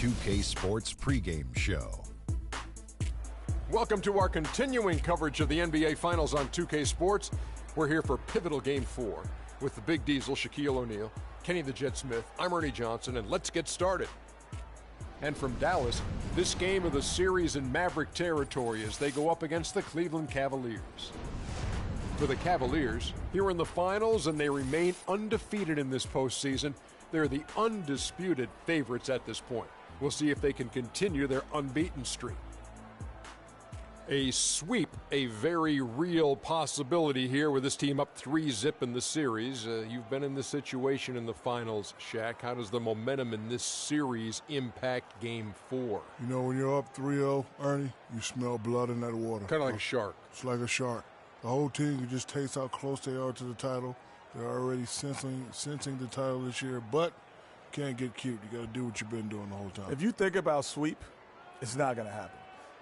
2K Sports pregame show. Welcome to our continuing coverage of the NBA Finals on 2K Sports. We're here for pivotal Game 4 with the Big Diesel, Shaquille O'Neal, Kenny the Jet Smith, I'm Ernie Johnson, and let's get started. And from Dallas, this game of the series in Maverick territory as they go up against the Cleveland Cavaliers. For the Cavaliers, here in the finals, and they remain undefeated in this postseason. They're the undisputed favorites at this point. We'll see if they can continue their unbeaten streak. A sweep, a very real possibility here with this team up 3-0 in the series. You've been in this situation in the finals, Shaq. How does the momentum in this series impact Game 4? You know, when you're up 3-0, Ernie, you smell blood in that water. Kind of like a shark. It's like a shark. The whole team can just taste how close they are to the title. They're already sensing the title this year, but can't get cute. You got to do what you've been doing the whole time. If you think about sweep, it's not going to happen.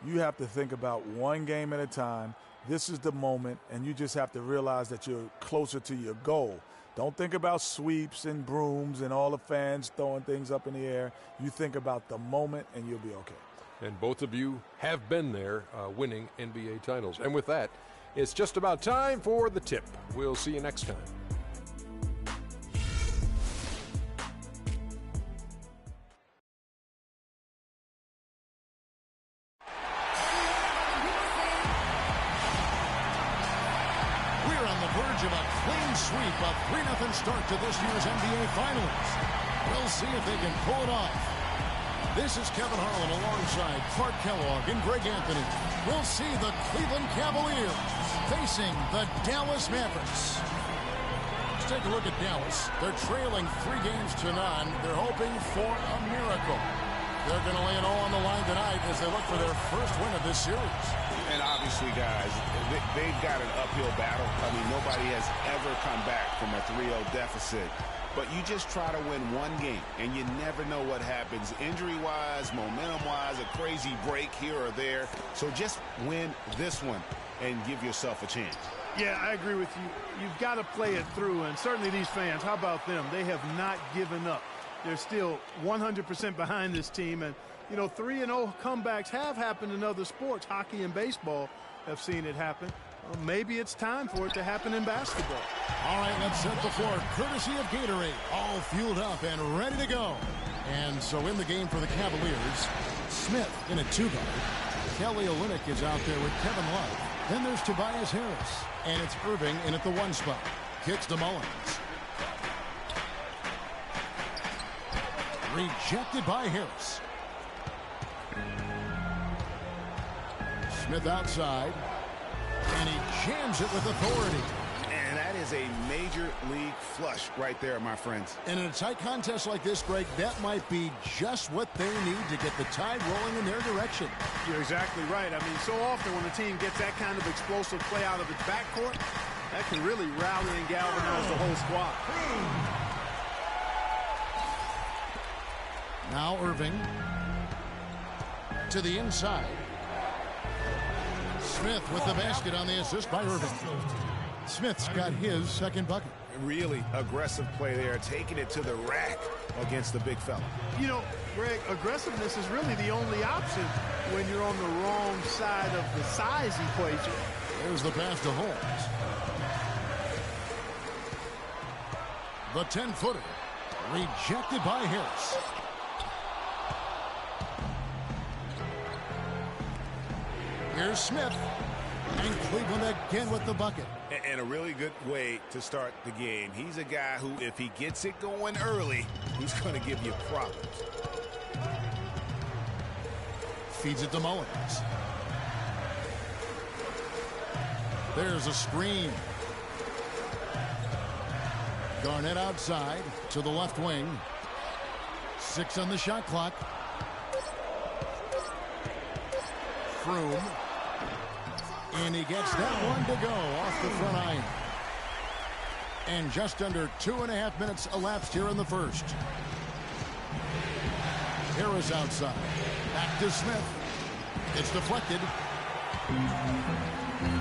You have to think about one game at a time. This is the moment, and you just have to realize that you're closer to your goal. Don't think about sweeps and brooms and all the fans throwing things up in the air. You think about the moment, and you'll be okay. And both of you have been there winning NBA titles. And with that, it's just about time for the tip. We'll see you next time. Of a clean sweep, a 3-0 start to this year's NBA Finals. We'll see if they can pull it off. This is Kevin Harlan alongside Clark Kellogg and Greg Anthony. We'll see the Cleveland Cavaliers facing the Dallas Mavericks. Let's take a look at Dallas. They're trailing 3-0. They're hoping for a miracle. They're going to lay it all on the line tonight as they look for their first win of this series. And obviously, guys, they've got an uphill battle. I mean, nobody has ever come back from a 3-0 deficit. But you just try to win one game, and you never know what happens. Injury-wise, momentum-wise, a crazy break here or there. So just win this one and give yourself a chance. Yeah, I agree with you. You've got to play it through. And certainly these fans, how about them? They have not given up. They're still 100% behind this team. And, you know, 3-0 comebacks have happened in other sports. Hockey and baseball have seen it happen. Well, maybe it's time for it to happen in basketball. All right, let's set the floor. Courtesy of Gatorade. All fueled up and ready to go. And so in the game for the Cavaliers, Smith in a 2-guard. Kelly Olynyk is out there with Kevin Love. Then there's Tobias Harris. And it's Irving in at the 1 spot. Kicks to Mullins. Rejected by Harris. Smith outside. And he jams it with authority. And that is a major league flush right there, my friends. And in a tight contest like this, Greg, that might be just what they need to get the tide rolling in their direction. You're exactly right. I mean, so often when a team gets that kind of explosive play out of its backcourt, that can really rally and galvanize the whole squad. Now Irving to the inside. Smith with the basket on the assist by Irving. Smith's got his second bucket. Really aggressive play there, taking it to the rack against the big fella. You know, Greg, aggressiveness is really the only option when you're on the wrong side of the size equation. There's the pass to Holmes. The 10-footer rejected by Harris. Here's Smith, and Cleveland again with the bucket. And a really good way to start the game. He's a guy who, if he gets it going early, he's going to give you problems. Feeds it to Mullins. There's a screen. Garnett outside to the left wing. 6 on the shot clock. Froome. And he gets that one to go off the front iron. And just under 2.5 minutes elapsed here in the first. Harris outside. Back to Smith. It's deflected.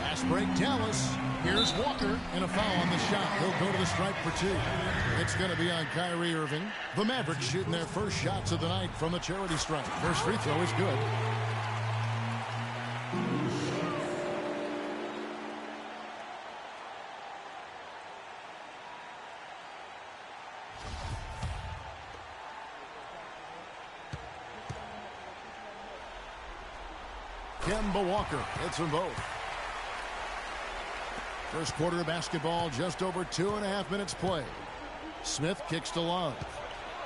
Pass break, Dallas. Here's Walker, and a foul on the shot. He'll go to the stripe for 2. It's going to be on Kyrie Irving. The Mavericks shooting their first shots of the night from the charity stripe. First free throw is good. Kemba Walker hits them both. First quarter of basketball, just over 2.5 minutes played. Smith kicks to Love.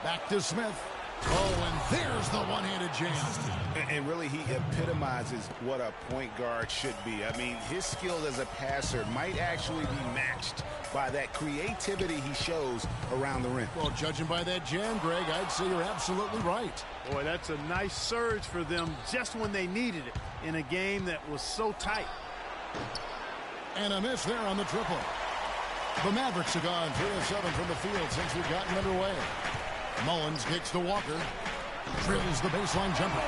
Back to Smith. Oh, and there's the one-handed jam. And really, he epitomizes what a point guard should be. I mean, his skill as a passer might actually be matched by that creativity he shows around the rim. Well, judging by that jam, Greg, I'd say you're absolutely right. Boy, that's a nice surge for them just when they needed it in a game that was so tight. And a miss there on the triple. The Mavericks have gone 3 of 7 from the field since we've gotten underway. Mullins kicks to Walker. Drills the baseline jumper.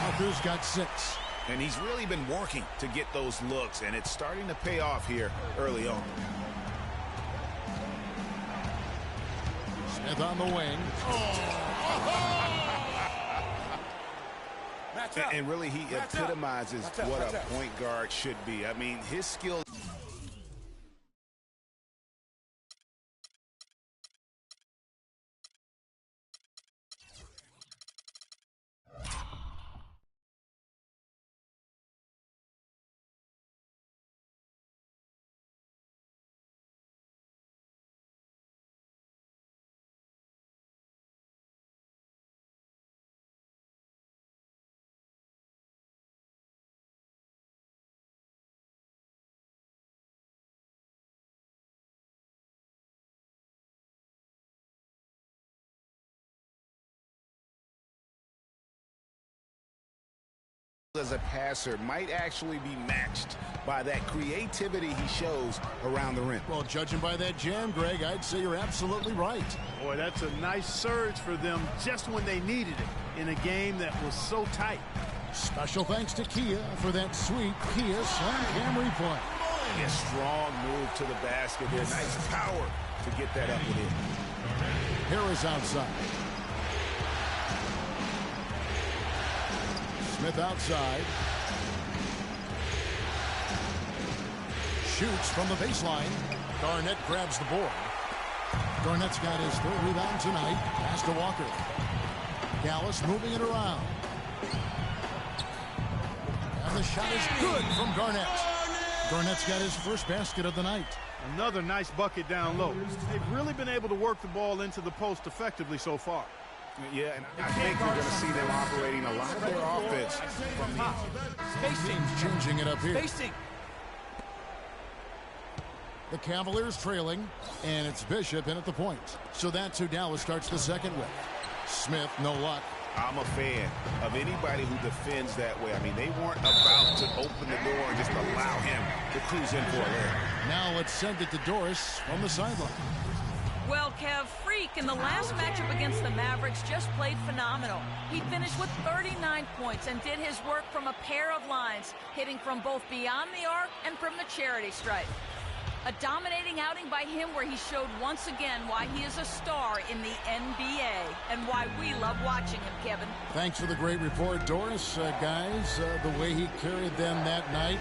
Walker's got 6. And he's really been working to get those looks, and it's starting to pay off here early on. Smith on the wing. And really, he epitomizes what a point guard should be. I mean, his skill. As a passer might actually be matched by that creativity he shows around the rim. Well, judging by that jam, Greg, I'd say you're absolutely right. Boy, that's a nice surge for them just when they needed it in a game that was so tight. Special thanks to Kia for that sweet Kia Slam Cam replay. A strong move to the basket there. Nice power to get that up with him. Harris outside. Smith outside. Shoots from the baseline. Garnett grabs the board. Garnett's got his 3rd rebound tonight. Pass to Walker. Gallus moving it around. And the shot is good from Garnett. Garnett's got his first basket of the night. Another nice bucket down low. They've really been able to work the ball into the post effectively so far. Yeah, and I think we're going to see them operating a lot of their offense from the spacing. Changing it up here. Spacing. The Cavaliers trailing, and it's Bishop in at the point. So that's who Dallas starts the second with. Smith, no luck. I'm a fan of anybody who defends that way. I mean, they weren't about to open the door and just allow him to cruise in for a layup. Now let's send it to Doris from the sideline. Well, Kev, Freak in the last matchup against the Mavericks just played phenomenal. He finished with 39 points and did his work from a pair of lines, hitting from both beyond the arc and from the charity stripe. A dominating outing by him where he showed once again why he is a star in the NBA and why we love watching him, Kevin. Thanks for the great report, Doris. Guys, the way he carried them that night,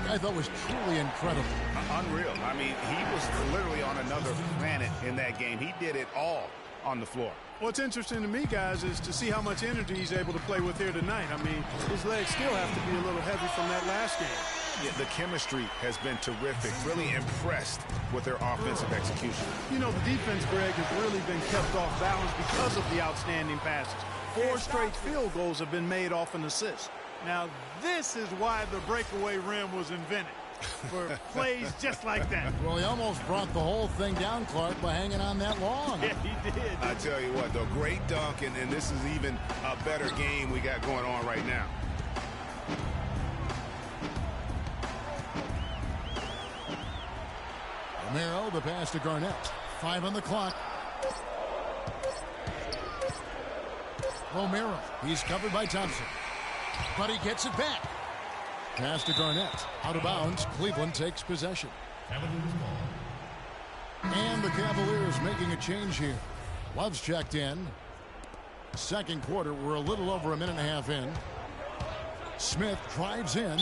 I thought was truly incredible. Unreal. I mean, he was literally on another planet in that game. He did it all on the floor. What's interesting to me, guys, is to see how much energy he's able to play with here tonight. I mean, his legs still have to be a little heavy from that last game. Yeah, the chemistry has been terrific. Really impressed with their offensive execution. You know, the defense, Greg, has really been kept off balance because of the outstanding passes. 4 straight field goals have been made off an assist. Now, this is why the breakaway rim was invented, for plays just like that. Well, he almost brought the whole thing down, Clark, by hanging on that long. Yeah, he did. I tell you what, though, great dunk, and this is even a better game we got going on right now. Romero, the pass to Garnett. 5 on the clock. Romero, he's covered by Thompson. But he gets it back. Pass to Garnett. Out of bounds. Cleveland takes possession. And the Cavaliers making a change here. Love's checked in. Second quarter, we're a little over a minute and a half in. Smith drives in.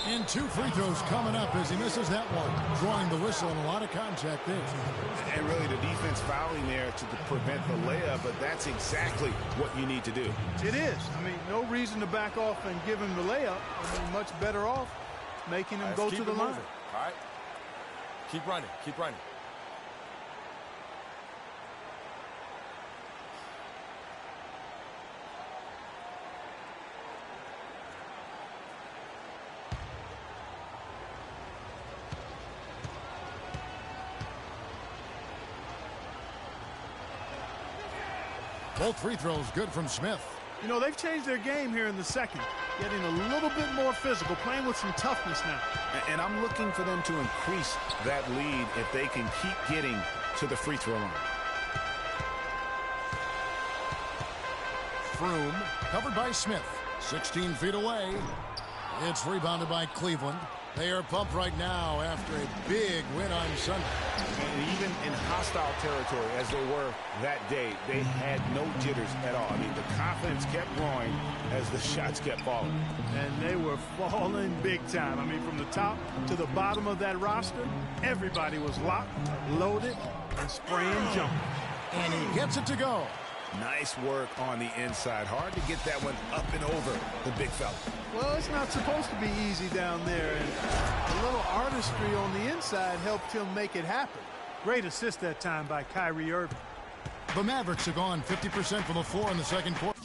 And 2 free throws coming up as he misses that one. Drawing the whistle and a lot of contact there. And really the defense fouling there to prevent the layup, but that's exactly what you need to do. It is. I mean, no reason to back off and give him the layup. I mean, much better off making him go to the line. All right. Keep running. Keep running. Both free throws good from Smith. You know, they've changed their game here in the second, getting a little bit more physical, playing with some toughness now. And I'm looking for them to increase that lead if they can keep getting to the free throw line. Froome covered by Smith. 16 feet away. It's rebounded by Cleveland. They are pumped right now after a big win on Sunday. And even in hostile territory, as they were that day, they had no jitters at all. I mean, the confidence kept growing as the shots kept falling. And they were falling big time. I mean, from the top to the bottom of that roster, everybody was locked, loaded, and spraying jump. And he gets it to go. Nice work on the inside. Hard to get that one up and over the big fella. Well, it's not supposed to be easy down there, and a little artistry on the inside helped him make it happen. Great assist that time by Kyrie Irving. The Mavericks have gone 50% from the floor in the second quarter.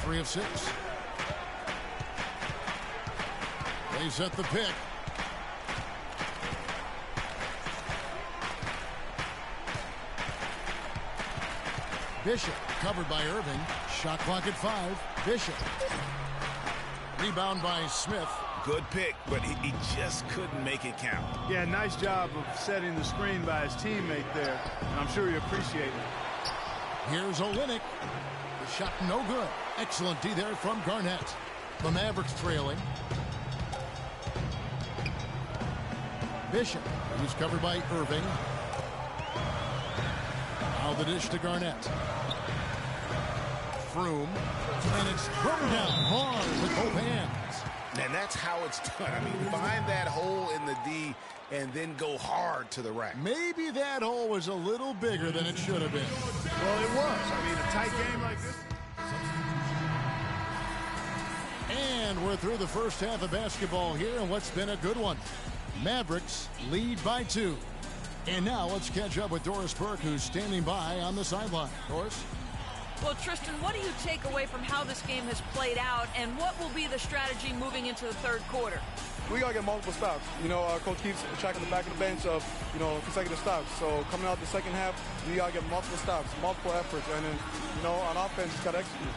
Three of 6. They set the pick. Bishop covered by Irving. Shot clock at 5. Bishop. Rebound by Smith. Good pick, but he just couldn't make it count. Yeah, nice job of setting the screen by his teammate there, and I'm sure he appreciated it. Here's Olynyk. The shot no good. Excellent D there from Garnett. The Mavericks trailing. Bishop, who's covered by Irving. Now the dish to Garnett. Froome. And it's thrown down hard with both hands. And that's how it's done. I mean, find that hole in the D and then go hard to the rack. Maybe that hole was a little bigger than it should have been. Well, it was. I mean, a tight game like this. And we're through the first half of basketball here, and what's been a good one. Mavericks lead by 2. And now let's catch up with Doris Burke, who's standing by on the sideline. Doris? Well, Tristan, what do you take away from how this game has played out, and what will be the strategy moving into the third quarter? We got to get multiple stops. You know, our coach keeps tracking the back of the bench of, you know, consecutive stops. So coming out the second half, we got to get multiple stops, multiple efforts, and then, you know, on offense, just got to execute.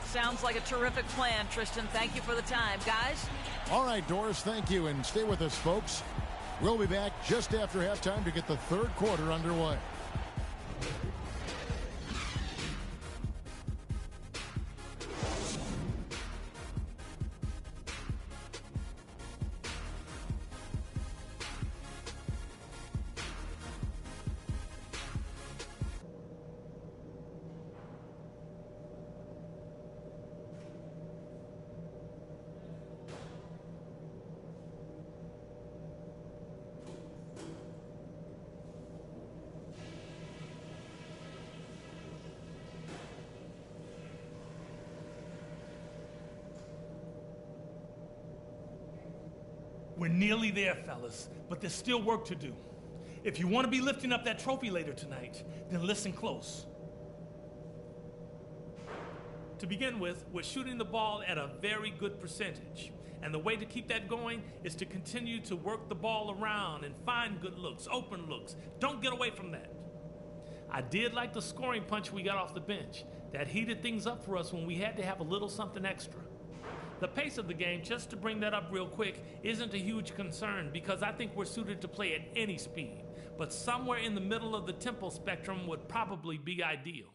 Sounds like a terrific plan, Tristan. Thank you for the time. Guys? All right, Doris, thank you, and stay with us, folks. We'll be back just after halftime to get the third quarter underway. We're nearly there, fellas, but there's still work to do. If you want to be lifting up that trophy later tonight, then listen close. To begin with, we're shooting the ball at a very good percentage. And the way to keep that going is to continue to work the ball around and find good looks, open looks. Don't get away from that. I did like the scoring punch we got off the bench. That heated things up for us when we had to have a little something extra. The pace of the game, just to bring that up real quick, isn't a huge concern because I think we're suited to play at any speed. But somewhere in the middle of the tempo spectrum would probably be ideal.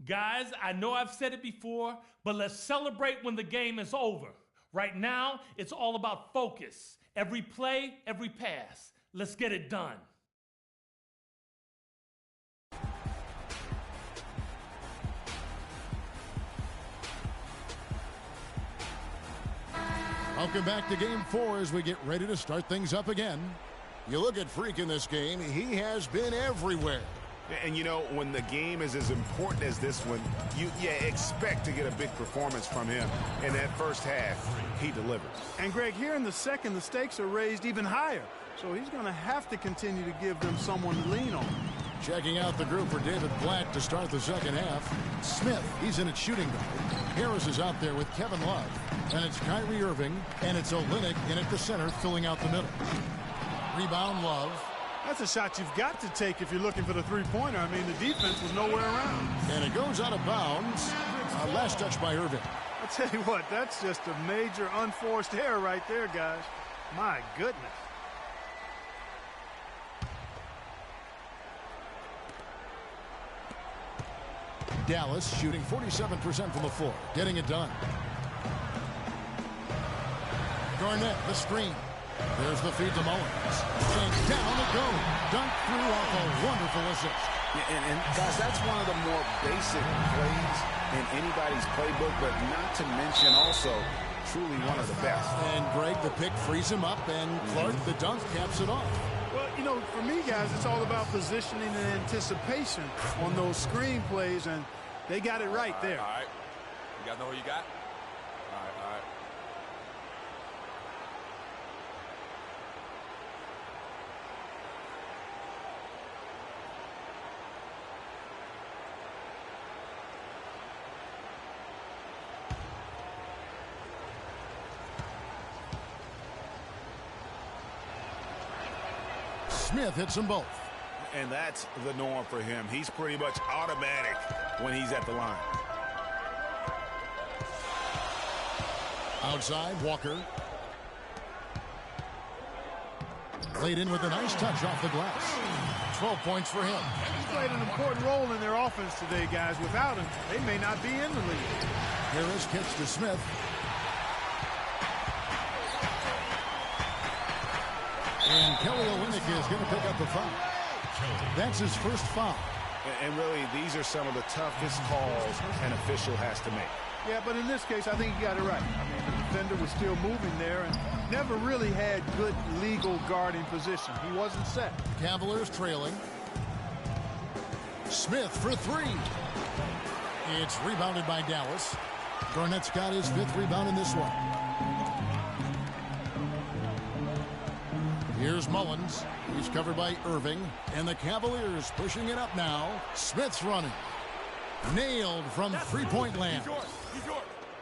Guys, I know I've said it before, but let's celebrate when the game is over. Right now, it's all about focus. Every play, every pass. Let's get it done. Welcome back to Game 4 as we get ready to start things up again. You look at Freak in this game, he has been everywhere. And you know, when the game is as important as this one, you expect to get a big performance from him. In that first half, he delivers. And Greg, here in the second, the stakes are raised even higher. So he's going to have to continue to give them someone to lean on. Checking out the group for David Black to start the second half. Smith, he's in at shooting guard. Harris is out there with Kevin Love. And it's Kyrie Irving, and it's Olynyk in at the center, filling out the middle. Rebound, Love. That's a shot you've got to take if you're looking for the three-pointer. I mean, the defense was nowhere around. And it goes out of bounds. Last touch by Irving. I tell you what, that's just a major unforced error right there, guys. My goodness. Dallas shooting 47% from the floor, getting it done. Garnett, the screen. There's the feed to Mullins. And down it goes. Dunk through off a wonderful assist. And guys, that's one of the more basic plays in anybody's playbook, but not to mention also truly one of the best. And Greg, the pick frees him up, and Clark, the dunk, caps it off. Well, you know, for me, guys, it's all about positioning and anticipation on those screen plays, and they got it right there. All right. You guys know who you got? All right, all right. Smith hits them both. And that's the norm for him. He's pretty much automatic when he's at the line. Outside, Walker. Laid in with a nice touch off the glass. 12 points for him. He's played an important role in their offense today, guys. Without him, they may not be in the league. Harris kicks to Smith. And Kelly Olynyk is going to pick up the foul. That's his first foul. And really, these are some of the toughest calls an official has to make. Yeah, but in this case, I think he got it right. I mean, the defender was still moving there and never really had good legal guarding position. He wasn't set. Cavaliers trailing. Smith for three. It's rebounded by Dallas. Garnett's got his fifth rebound in this one. Here's Mullins. He's covered by Irving. And the Cavaliers pushing it up now. Smith's running. Nailed from three-point land.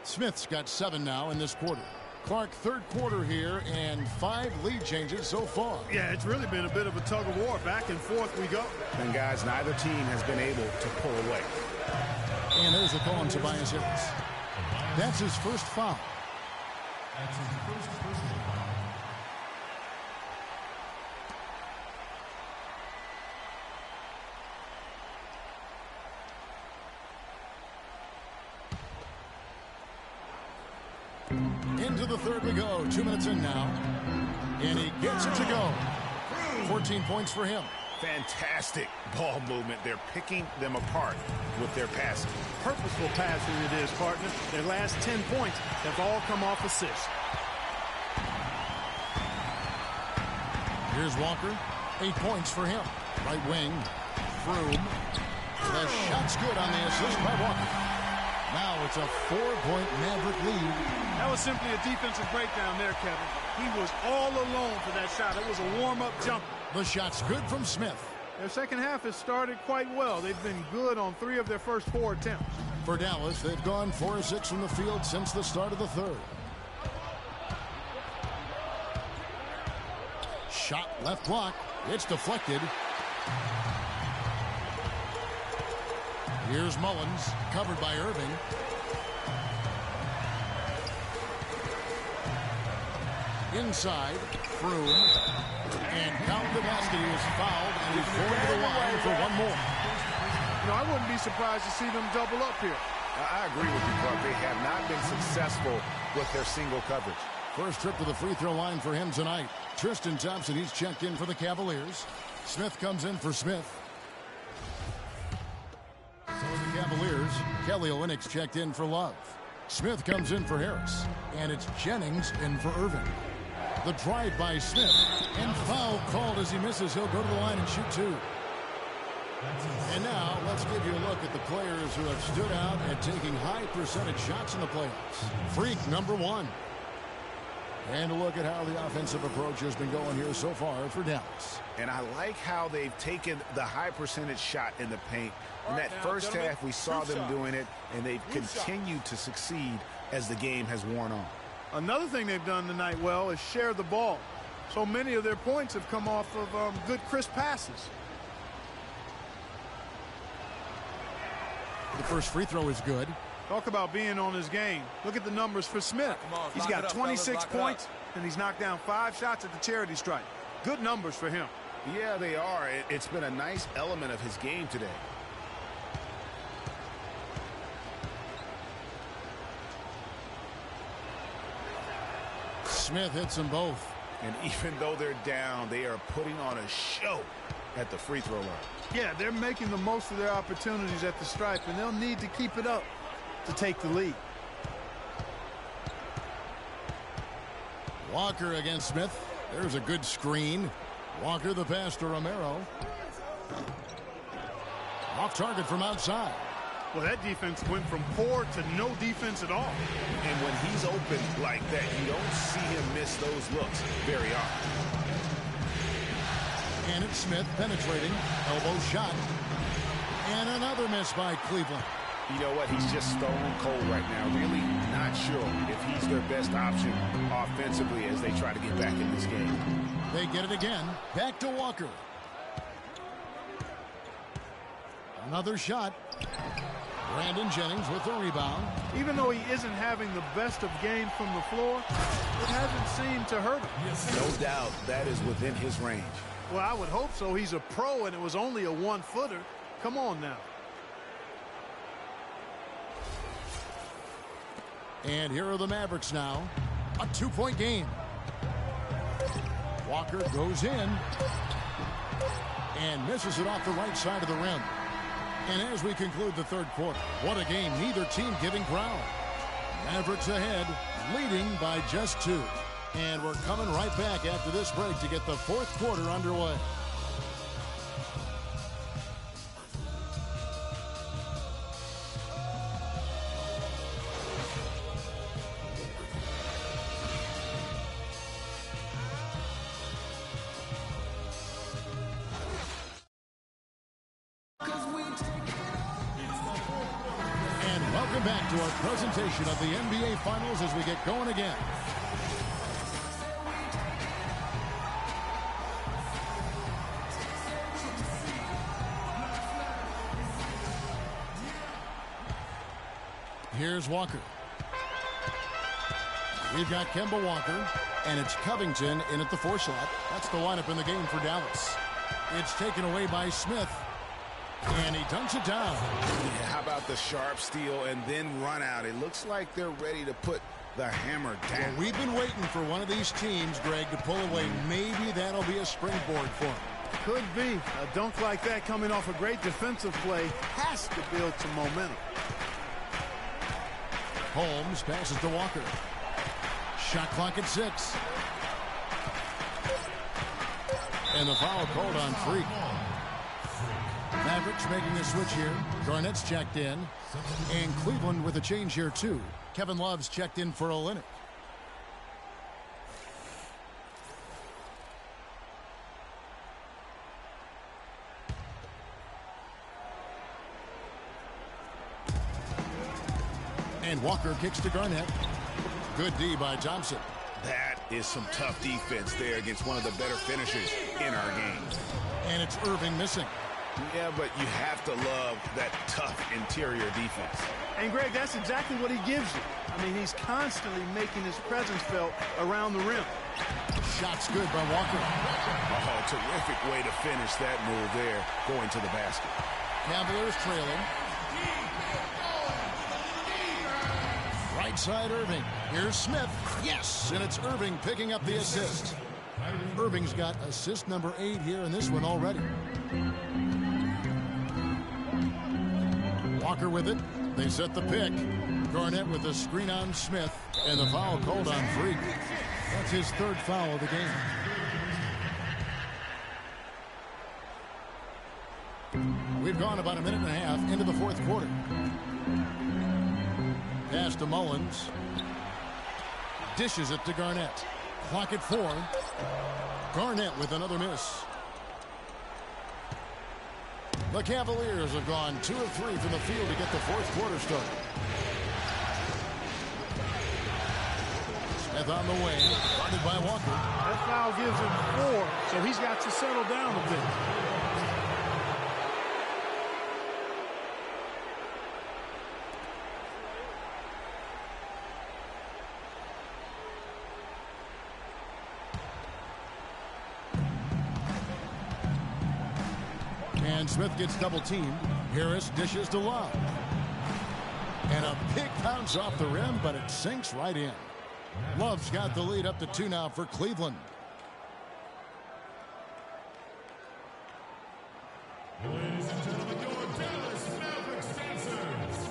Smith's got 7 now in this quarter. Clark, third quarter here, and 5 lead changes so far. Yeah, it's really been a bit of a tug of war. Back and forth we go. And, guys, neither team has been able to pull away. And there's a call on Tobias Harris. That's his first foul. That's his first personal foul. Into the third we go. 2 minutes in now. And he gets it to go. 14 points for him. Fantastic ball movement. They're picking them apart with their passing. Purposeful passing it is, partner. Their last 10 points have all come off assists. Here's Walker. 8 points for him. Right wing. Froome. The shot's good on the assist by Walker. Now it's a 4-point Maverick lead. That was simply a defensive breakdown there, Kevin. He was all alone for that shot. It was a warm-up jumper. The shot's good from Smith. Their second half has started quite well. They've been good on 3 of their first 4 attempts. For Dallas, they've gone 4 of 6 from the field since the start of the third. Shot left block. It's deflected. Here's Mullins, covered by Irving. Inside, Froome. And Count the basket. He was fouled, and he's going to the line for one more. You know, I wouldn't be surprised to see them double up here. I agree with you, Clark. They have not been successful with their single coverage. First trip to the free throw line for him tonight. Tristan Thompson, he's checked in for the Cavaliers. Smith comes in for Smith. So the Cavaliers, Kelly Olynyk's checked in for Love. Smith comes in for Harris. And it's Jennings in for Irving. The drive by Smith. And foul called as he misses. He'll go to the line and shoot 2. And now let's give you a look at the players who have stood out at taking high percentage shots in the playoffs. Freak number 1. And a look at how the offensive approach has been going here so far for Dallas. And I like how they've taken the high percentage shot in the paint. In that first half, we saw them doing it, and they've continued to succeed as the game has worn on. Another thing they've done tonight well is share the ball. So many of their points have come off of good, crisp passes. The first free throw is good. Talk about being on his game. Look at the numbers for Smith. He's got 26 points, and he's knocked down 5 shots at the charity stripe. Good numbers for him. Yeah, they are. It's been a nice element of his game today. Smith hits them both. And even though they're down, they are putting on a show at the free throw line. Yeah, they're making the most of their opportunities at the stripe, and they'll need to keep it up to take the lead. Walker against Smith. There's a good screen. Walker the pass to Romero. Off target from outside. Well, that defense went from poor to no defense at all. And when he's open like that, you don't see him miss those looks very often. And it's Smith penetrating. Elbow shot. And another miss by Cleveland. You know what? He's just stone cold right now. Really not sure if he's their best option offensively as they try to get back in this game. They get it again. Back to Walker. Another shot. Brandon Jennings with the rebound. Even though he isn't having the best of games from the floor, it hasn't seemed to hurt him. No doubt that is within his range. Well, I would hope so. He's a pro, and it was only a 1-footer. Come on now. And here are the Mavericks now. A 2-point game. Walker goes in and misses it off the right side of the rim. And as we conclude the third quarter, what a game. Neither team giving ground. Mavericks ahead, leading by just 2. And we're coming right back after this break to get the fourth quarter underway. Welcome back to our presentation of the NBA Finals as we get going again. Here's Walker. We've got Kemba Walker, and it's Covington in at the 4 slot. That's the lineup in the game for Dallas. It's taken away by Smith. And he dunks it down. Yeah, how about the sharp steal and then run out? It looks like they're ready to put the hammer down. Well, we've been waiting for one of these teams, Greg, to pull away. Maybe that'll be a springboard for them. Could be. A dunk like that coming off a great defensive play has to build some momentum. Holmes passes to Walker. Shot clock at 6. And the foul called on Freak. Mavericks making a switch here. Garnett's checked in. And Cleveland with a change here, too. Kevin Love's checked in for Olynyk. And Walker kicks to Garnett. Good D by Johnson. That is some tough defense there against one of the better finishers in our game. And it's Irving missing. Yeah, but you have to love that tough interior defense. And, Greg, that's exactly what he gives you. I mean, he's constantly making his presence felt around the rim. Shot's good by Walker. Oh, terrific way to finish that move there, going to the basket. Cavaliers trailing. Right side Irving. Here's Smith. Yes, and it's Irving picking up the assist. Irving's got assist number 8 here in this one already. Walker with it. They set the pick. Garnett with the screen on Smith, and the foul called on Freak. That's his 3rd foul of the game. We've gone about a minute and a half into the 4th quarter. Pass to Mullins. Dishes it to Garnett. Clock at 4. Garnett with another miss. The Cavaliers have gone 2 of 3 from the field to get the 4th quarter started. Smith on the way, guarded by Walker. That foul gives him 4, so he's got to settle down a bit. And Smith gets double-teamed. Harris dishes to Love. And a big bounce off the rim, but it sinks right in. Love's got the lead up to 2 now for Cleveland. Ladies and gentlemen, your Dallas Mavericks dancers.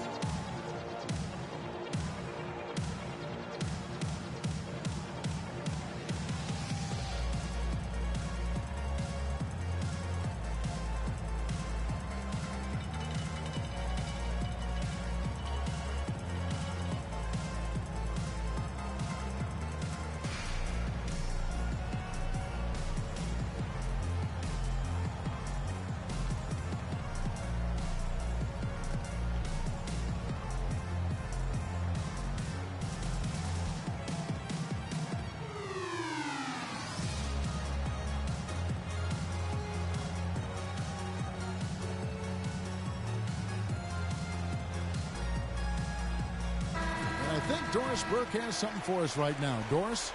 I think Doris Burke has something for us right now. Doris?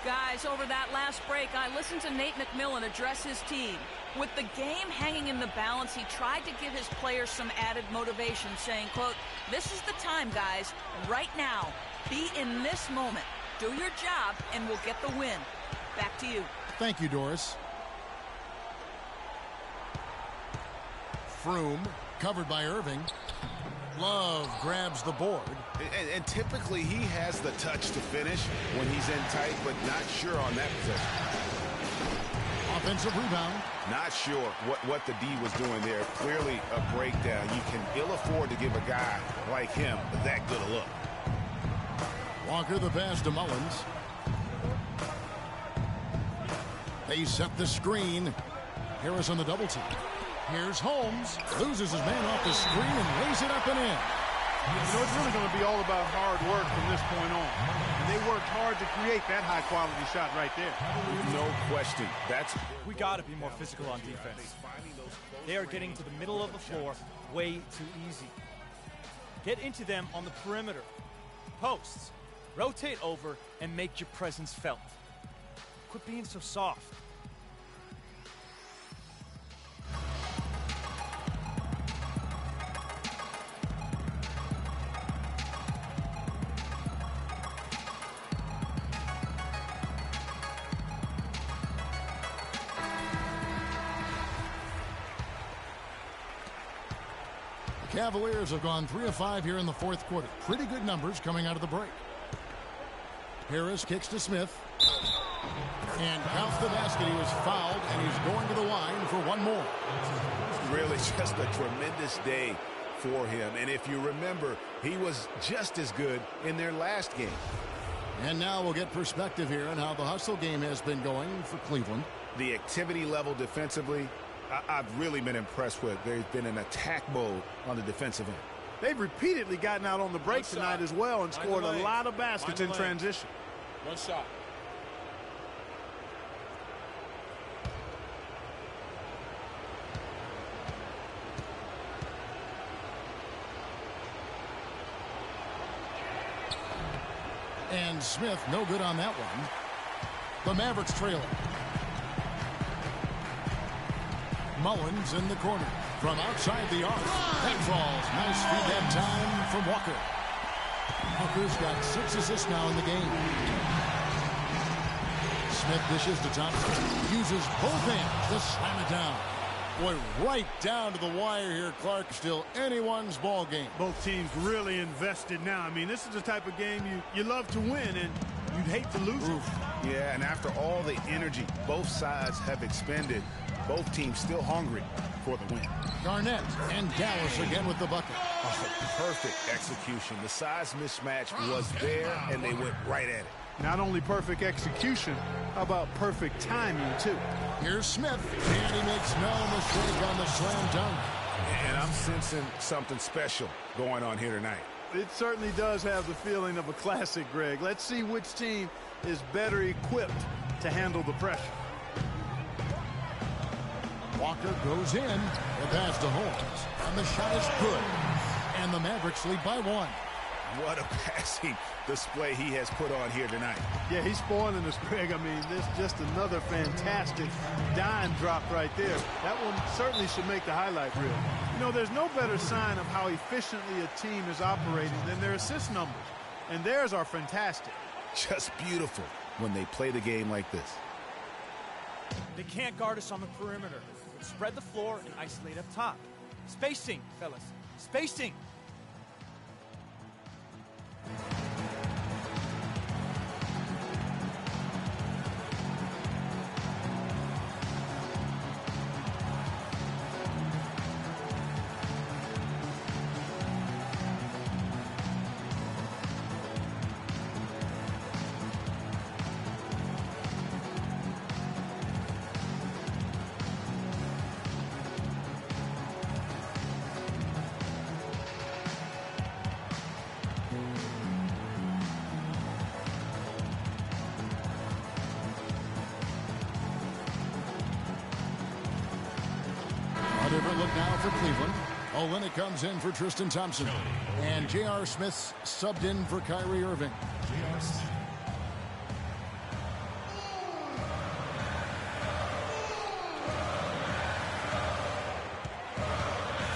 Guys, over that last break, I listened to Nate McMillan address his team. With the game hanging in the balance, he tried to give his players some added motivation, saying, quote, "This is the time, guys. Right now. Be in this moment. Do your job, and we'll get the win." Back to you. Thank you, Doris. Froome, covered by Irving. Love grabs the board. And typically he has the touch to finish when he's in tight, but not sure on that possession. Offensive rebound. Not sure what the D was doing there. Clearly a breakdown. You can ill afford to give a guy like him that good a look. Walker the pass to Mullins. They set the screen. Harris on the double team. Here's Holmes. Loses his man off the screen and lays it up and in. You know, it's really going to be all about hard work from this point on. And they worked hard to create that high-quality shot right there. No question. We got to be more physical on defense. They are getting to the middle of the floor way too easy. Get into them on the perimeter. Posts. Rotate over and make your presence felt. Quit being so soft. Cavaliers have gone 3 of 5 here in the 4th quarter. Pretty good numbers coming out of the break. Harris kicks to Smith. And counts the basket. He was fouled, and he's going to the line for one more. Really just a tremendous day for him. And if you remember, he was just as good in their last game. And now we'll get perspective here on how the hustle game has been going for Cleveland. The activity level defensively, I've really been impressed with. There's been an attack mode on the defensive end. They've repeatedly gotten out on the break tonight as well and scored a lot of baskets in transition. One shot. And Smith, no good on that one. The Mavericks trailing. Mullins in the corner. From outside the arc. That falls. Nice feed that time from Walker. Walker's got 6 assists now in the game. Smith dishes to Thompson. Uses both hands to slam it down. Boy, right down to the wire here, Clark. Still anyone's ball game. Both teams really invested now. I mean, this is the type of game you love to win, and you'd hate to lose it. Yeah, and after all the energy both sides have expended, both teams still hungry for the win. Garnett and Dallas again with the bucket. Oh, perfect execution. The size mismatch was there, and they went right at it. Not only perfect execution, how about perfect timing, too? Here's Smith, and he makes no mistake on the slam dunk. And I'm sensing something special going on here tonight. It certainly does have the feeling of a classic, Greg. Let's see which team is better equipped to handle the pressure. Walker goes in. The pass to Holmes. And the shot is good. And the Mavericks lead by 1. What a passing display he has put on here tonight. Yeah, he's spoiling us, Greg. I mean, this just another fantastic dime drop right there. That one certainly should make the highlight reel. You know, there's no better sign of how efficiently a team is operating than their assist numbers. And theirs are fantastic. Just beautiful when they play the game like this. They can't guard us on the perimeter. Spread the floor and isolate up top. Spacing, fellas. Spacing. Different look now for Cleveland. Olynyk comes in for Tristan Thompson. And J.R. Smith subbed in for Kyrie Irving.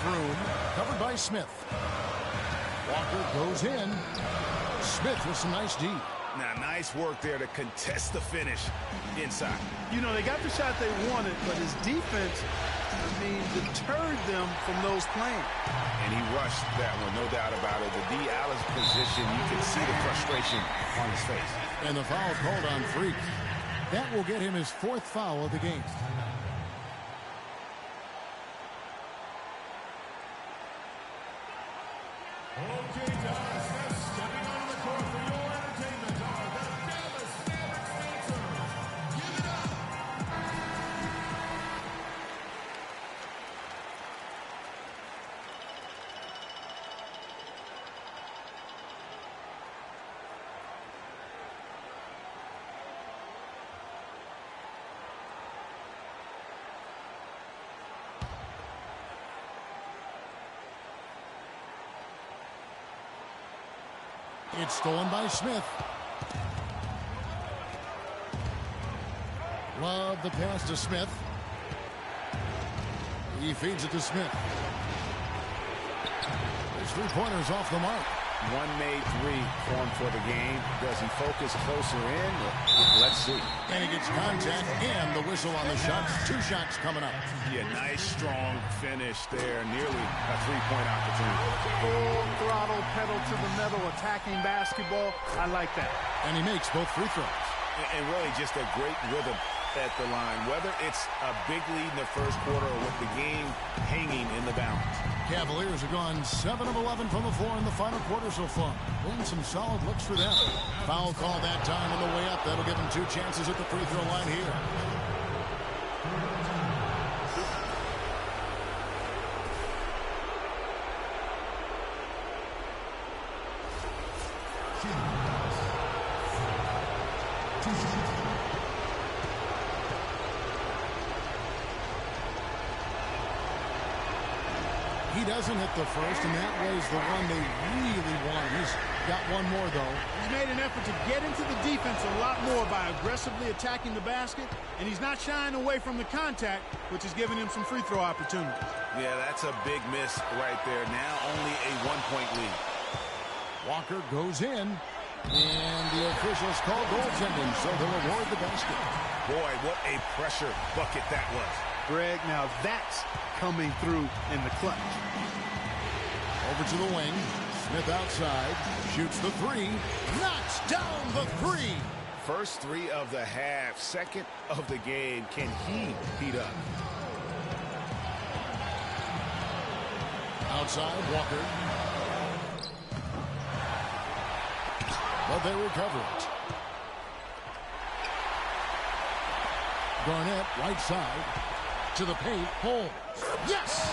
Froome covered by Smith. Walker goes in. Smith with some nice D. Now, nice work there to contest the finish inside. You know, they got the shot they wanted, but his defense, deterred them from those playing. And he rushed that one, no doubt about it. The D out of position, you can see the frustration on his face. And the foul called on Freak. That will get him his 4th foul of the game. Okay, Dallas, that's stepping on the court for your entertainment are the Dallas Mavericks dancers. Give it up. It's stolen by Smith. Love the pass to Smith. He feeds it to Smith. His 3-pointer's off the mark. One made 3 for him for the game. Does he focus closer in? Let's see. And he gets contact and the whistle on the shots. 2 shots coming up. Yeah, nice, strong finish there. Nearly a 3-point opportunity. Full throttle, pedal to the metal, attacking basketball. I like that. And he makes both free throws. And really just a great rhythm at the line. Whether it's a big lead in the first quarter or with the game hanging in the balance. Cavaliers have gone 7 of 11 from the floor in the final quarter so far. Been some solid looks for them. Foul call that time on the way up. That'll give them 2 chances at the free throw line here. He doesn't hit the first, and that was the one they really wanted. He's got one more, though. He's made an effort to get into the defense a lot more by aggressively attacking the basket, and he's not shying away from the contact, which is giving him some free throw opportunities. Yeah, that's a big miss right there. Now only a 1-point lead. Walker goes in, and the officials call goaltending, so they'll award the basket. Boy, what a pressure bucket that was. Greg, now that's coming through in the clutch. Over to the wing. Smith outside. Shoots the three. Knocks down the three. First three of the half. Second of the game. Can he heat up? Outside, Walker. But they recover it. Garnett, right side. To the paint, Holmes. Yes!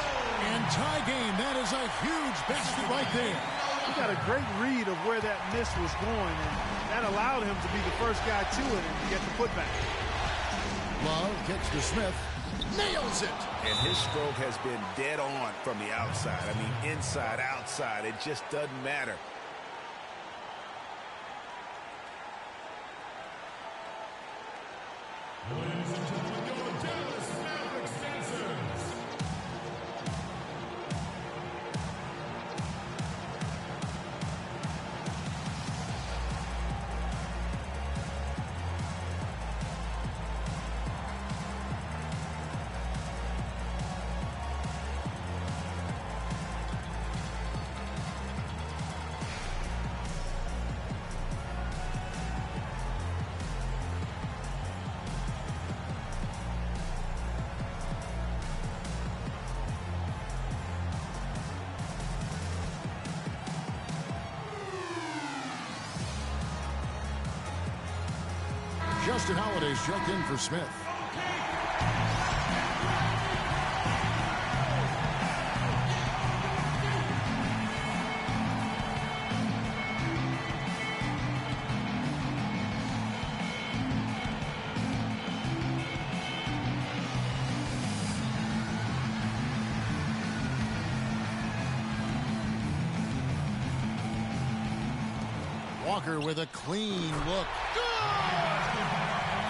And tie game. That is a huge basket right there. He got a great read of where that miss was going, and that allowed him to be the first guy to it and get the putback. Love kicks to Smith. Nails it! And his stroke has been dead on from the outside. I mean, inside, outside. It just doesn't matter. Justin Holiday's checked in for Smith. Walker with a clean look.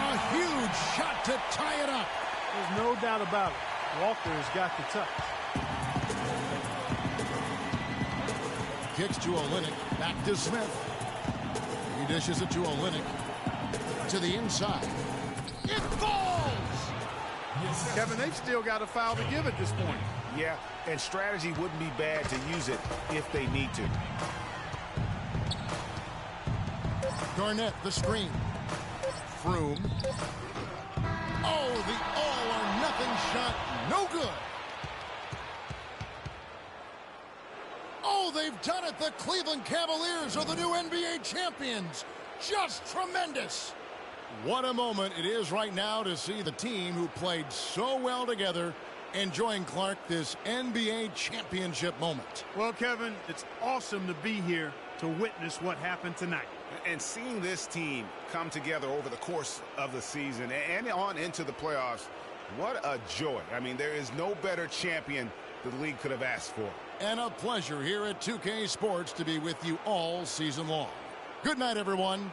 A huge shot to tie it up. There's no doubt about it. Walker has got the touch. Kicks to Olynyk. Back to Smith. He dishes it to Olynyk. To the inside. It falls! Kevin, they've still got a foul to give at this point. Yeah, and strategy wouldn't be bad to use it if they need to. Garnett, the screen. Froome. Oh, the all-or-nothing shot. No good. Oh, they've done it. The Cleveland Cavaliers are the new NBA champions. Just tremendous. What a moment it is right now to see the team who played so well together enjoying, Clark, this NBA championship moment. Well, Kevin, it's awesome to be here to witness what happened tonight. And seeing this team come together over the course of the season and on into the playoffs, what a joy. I mean, there is no better champion the league could have asked for. And a pleasure here at 2K Sports to be with you all season long. Good night, everyone.